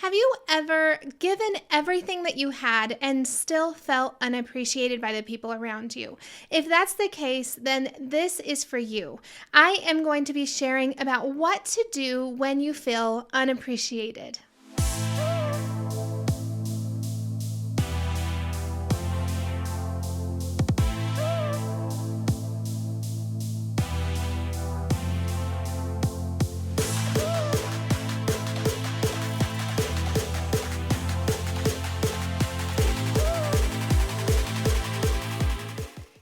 Have you ever given everything that you had and still felt unappreciated by the people around you? If that's the case, then this is for you. I am going to be sharing about what to do when you feel unappreciated.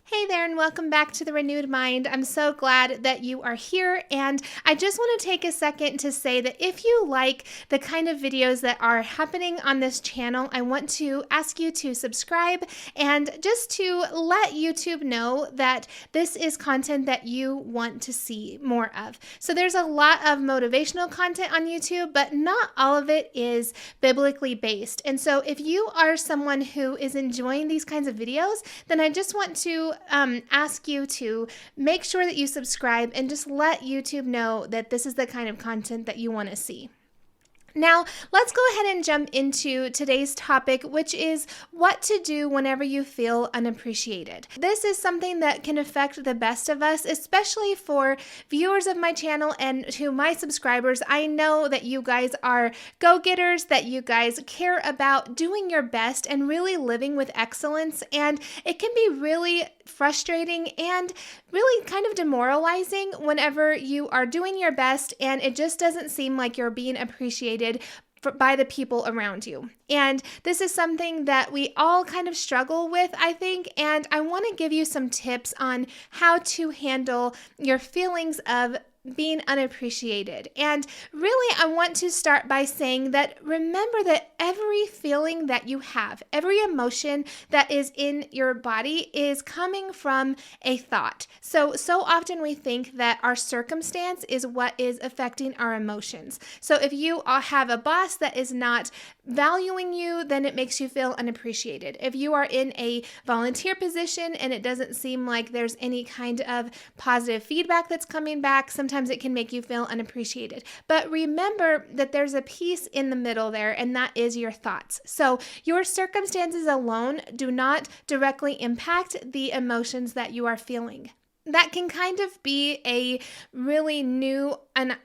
Hey there, and welcome back to The Renewed Mind. I'm so glad that you are here, and I just want to take a second to say that if you like the kind of videos that are happening on this channel, I want to ask you to subscribe and just to let YouTube know that this is content that you want to see more of. So there's a lot of motivational content on YouTube, but not all of it is biblically based. And so if you are someone who is enjoying these kinds of videos, then I just want to ask you to make sure that you subscribe and just let YouTube know that this is the kind of content that you want to see. Now, let's go ahead and jump into today's topic, which is what to do whenever you feel unappreciated. This is something that can affect the best of us, especially for viewers of my channel and to my subscribers. I know that you guys are go-getters, that you guys care about doing your best and really living with excellence, and it can be really frustrating and really kind of demoralizing whenever you are doing your best and it just doesn't seem like you're being appreciated by the people around you. And this is something that we all kind of struggle with, I think, and I want to give you some tips on how to handle your feelings of being unappreciated. And really, I want to start by saying that remember that every feeling that you have, every emotion that is in your body is coming from a thought. So often we think that our circumstance is what is affecting our emotions. So if you have a boss that is not valuing you, then it makes you feel unappreciated. If you are in a volunteer position and it doesn't seem like there's any kind of positive feedback that's coming back, sometimes it can make you feel unappreciated. But remember that there's a piece in the middle there, and that is your thoughts. So your circumstances alone do not directly impact the emotions that you are feeling. That can kind of be a really new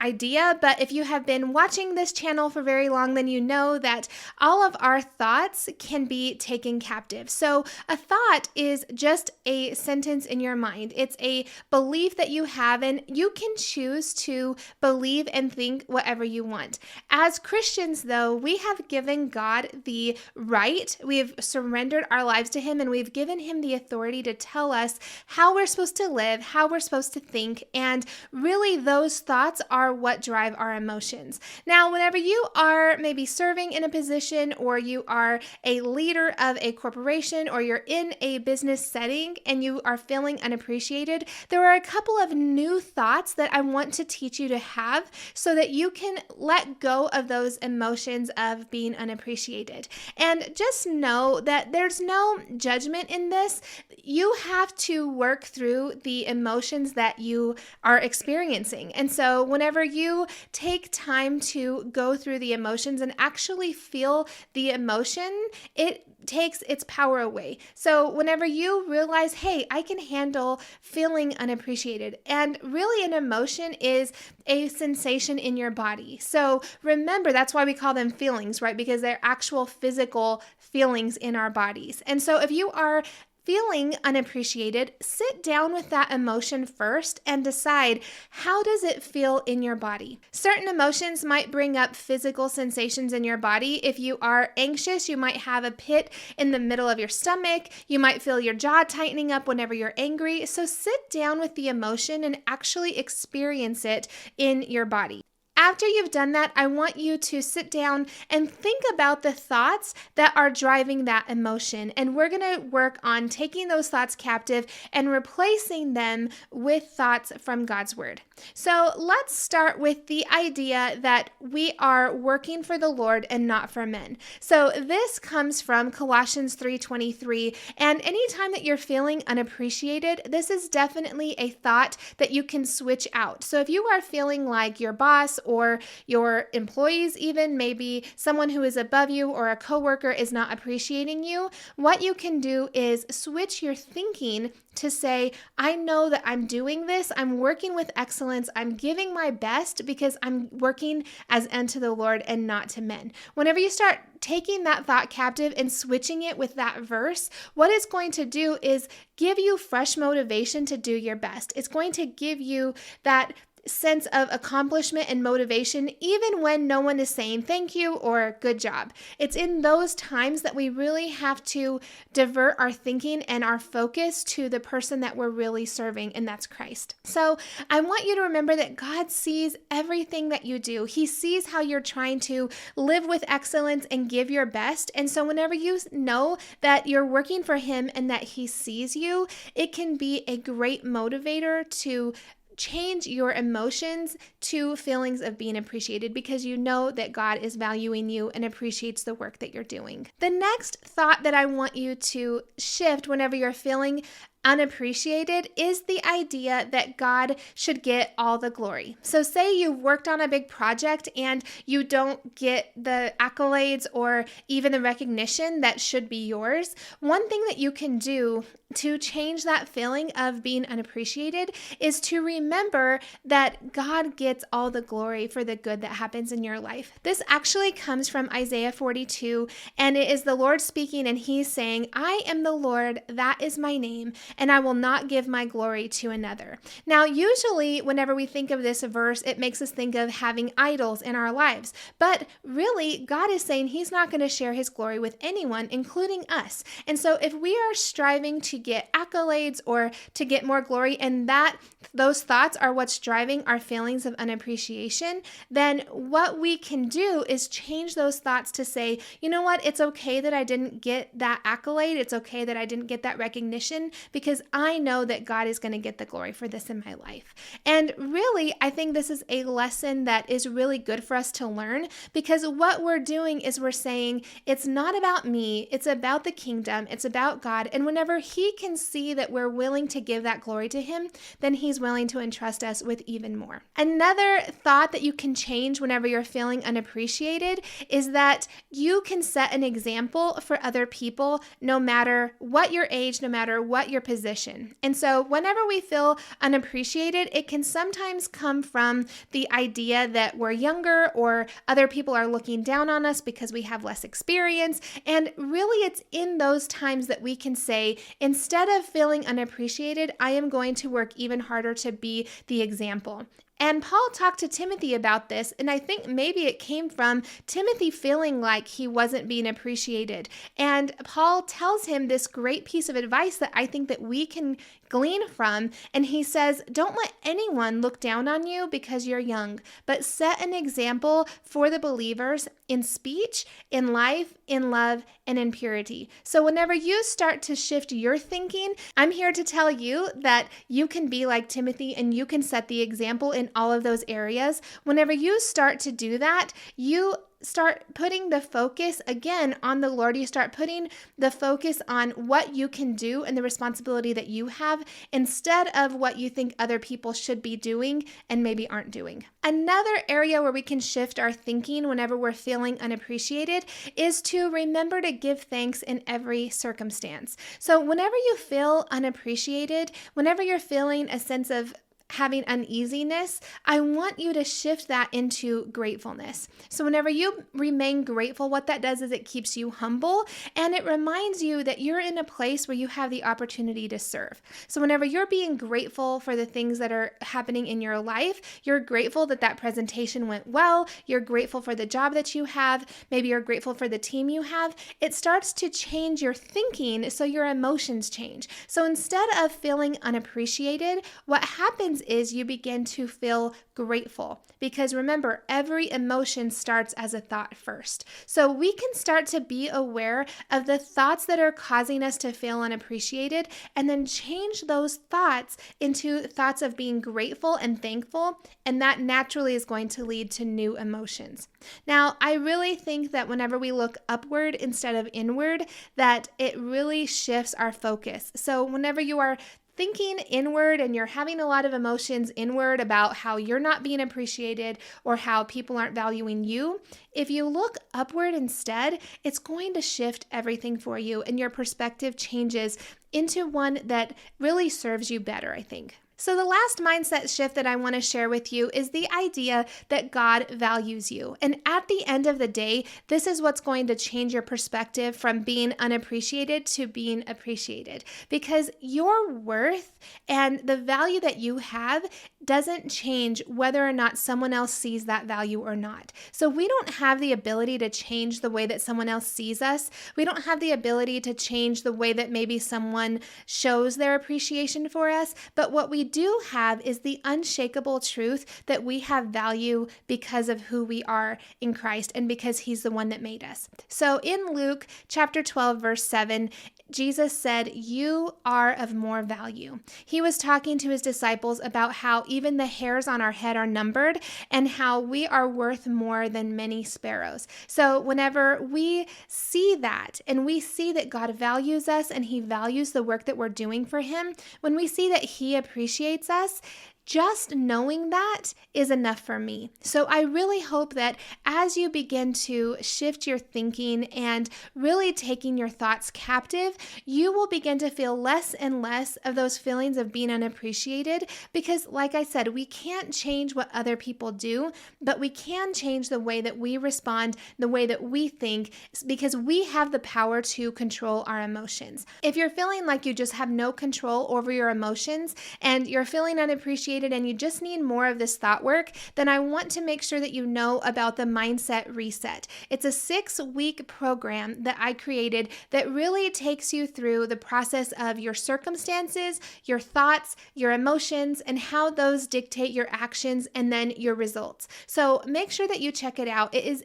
idea, but if you have been watching this channel for very long, then you know that all of our thoughts can be taken captive. So a thought is just a sentence in your mind. It's a belief that you have, and you can choose to believe and think whatever you want. As Christians, though, we have given God the right. We've surrendered our lives to Him, and we've given Him the authority to tell us how we're supposed to live, how we're supposed to think, and really those thoughts are what drive our emotions. Now, whenever you are maybe serving in a position or you are a leader of a corporation or you're in a business setting and you are feeling unappreciated, there are a couple of new thoughts that I want to teach you to have so that you can let go of those emotions of being unappreciated. And just know that there's no judgment in this. You have to work through the emotions that you are experiencing. And so whenever you take time to go through the emotions and actually feel the emotion, it takes its power away. So whenever you realize, hey, I can handle feeling unappreciated, and really an emotion is a sensation in your body. So remember, that's why we call them feelings, right? Because they're actual physical feelings in our bodies. And so if you are feeling unappreciated, sit down with that emotion first and decide, how does it feel in your body? Certain emotions might bring up physical sensations in your body. If you are anxious, you might have a pit in the middle of your stomach. You might feel your jaw tightening up whenever you're angry. So sit down with the emotion and actually experience it in your body. After you've done that, I want you to sit down and think about the thoughts that are driving that emotion. And we're going to work on taking those thoughts captive and replacing them with thoughts from God's Word. So let's start with the idea that we are working for the Lord and not for men. So this comes from Colossians 3:23. And anytime that you're feeling unappreciated, this is definitely a thought that you can switch out. So if you are feeling like your boss or your employees, even maybe someone who is above you or a coworker is not appreciating you, what you can do is switch your thinking to say, I know that I'm doing this. I'm working with excellence. I'm giving my best because I'm working as unto the Lord and not to men. Whenever you start taking that thought captive and switching it with that verse, what it's going to do is give you fresh motivation to do your best. It's going to give you that sense of accomplishment and motivation, even when no one is saying thank you or good job. It's in those times that we really have to divert our thinking and our focus to the person that we're really serving, and that's Christ. So I want you to remember that God sees everything that you do. He sees how you're trying to live with excellence and give your best. And so whenever you know that you're working for Him and that He sees you, it can be a great motivator to change your emotions to feelings of being appreciated because you know that God is valuing you and appreciates the work that you're doing. The next thought that I want you to shift whenever you're feeling unappreciated is the idea that God should get all the glory. So say you've worked on a big project and you don't get the accolades or even the recognition that should be yours. One thing that you can do to change that feeling of being unappreciated is to remember that God gets all the glory for the good that happens in your life. This actually comes from Isaiah 42, and it is the Lord speaking, and He's saying, I am the Lord, that is my name, and I will not give my glory to another. Now, usually whenever we think of this verse, it makes us think of having idols in our lives, but really God is saying He's not going to share His glory with anyone, including us. And so if we are striving to get accolades or to get more glory, and that those thoughts are what's driving our feelings of unappreciation, then what we can do is change those thoughts to say, you know what, it's okay that I didn't get that accolade. It's okay that I didn't get that recognition because I know that God is going to get the glory for this in my life. And really, I think this is a lesson that is really good for us to learn, because what we're doing is we're saying, it's not about me, it's about the kingdom, it's about God. And whenever He can see that we're willing to give that glory to Him, then He's willing to entrust us with even more. Another thought that you can change whenever you're feeling unappreciated is that you can set an example for other people, no matter what your age, no matter what your position. And so whenever we feel unappreciated, it can sometimes come from the idea that we're younger or other people are looking down on us because we have less experience. And really, it's in those times that we can say, instead of feeling unappreciated, I am going to work even harder to be the example. And Paul talked to Timothy about this, and I think maybe it came from Timothy feeling like he wasn't being appreciated. And Paul tells him this great piece of advice that I think that we can glean from, and he says, don't let anyone look down on you because you're young, but set an example for the believers in speech, in life, in love, and in purity. So whenever you start to shift your thinking, I'm here to tell you that you can be like Timothy and you can set the example in all of those areas. Whenever you start to do that, you start putting the focus again on the Lord. You start putting the focus on what you can do and the responsibility that you have instead of what you think other people should be doing and maybe aren't doing. Another area where we can shift our thinking whenever we're feeling unappreciated is to remember to give thanks in every circumstance. So whenever you feel unappreciated, whenever you're feeling a sense of having uneasiness, I want you to shift that into gratefulness. So whenever you remain grateful, what that does is it keeps you humble and it reminds you that you're in a place where you have the opportunity to serve. So whenever you're being grateful for the things that are happening in your life, you're grateful that that presentation went well, you're grateful for the job that you have, maybe you're grateful for the team you have, it starts to change your thinking so your emotions change. So instead of feeling unappreciated, what happens is you begin to feel grateful, because remember, every emotion starts as a thought first. So we can start to be aware of the thoughts that are causing us to feel unappreciated and then change those thoughts into thoughts of being grateful and thankful, and that naturally is going to lead to new emotions. Now, I really think that whenever we look upward instead of inward, that it really shifts our focus. So whenever you are thinking inward and you're having a lot of emotions inward about how you're not being appreciated or how people aren't valuing you, if you look upward instead, it's going to shift everything for you and your perspective changes into one that really serves you better, I think. So the last mindset shift that I want to share with you is the idea that God values you. And at the end of the day, this is what's going to change your perspective from being unappreciated to being appreciated. Because your worth and the value that you have doesn't change whether or not someone else sees that value or not. So we don't have the ability to change the way that someone else sees us. We don't have the ability to change the way that maybe someone shows their appreciation for us. But what we do have is the unshakable truth that we have value because of who we are in Christ and because He's the one that made us. So in Luke chapter 12, verse 7, Jesus said, "You are of more value." He was talking to His disciples about how even the hairs on our head are numbered and how we are worth more than many sparrows. So whenever we see that and we see that God values us and He values the work that we're doing for Him, when we see that He appreciates us, just knowing that is enough for me. So I really hope that as you begin to shift your thinking and really taking your thoughts captive, you will begin to feel less and less of those feelings of being unappreciated because, like I said, we can't change what other people do, but we can change the way that we respond, the way that we think, because we have the power to control our emotions. If you're feeling like you just have no control over your emotions and you're feeling unappreciated and you just need more of this thought work, then I want to make sure that you know about the Mindset Reset. It's a 6-week program that I created that really takes you through the process of your circumstances, your thoughts, your emotions, and how those dictate your actions and then your results. So make sure that you check it out. It is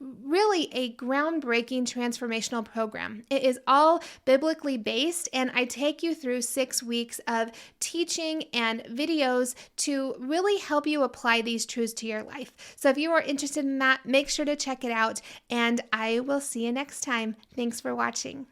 really a groundbreaking transformational program. It is all biblically based, and I take you through 6 weeks of teaching and videos to really help you apply these truths to your life. So if you are interested in that, make sure to check it out, and I will see you next time. Thanks for watching.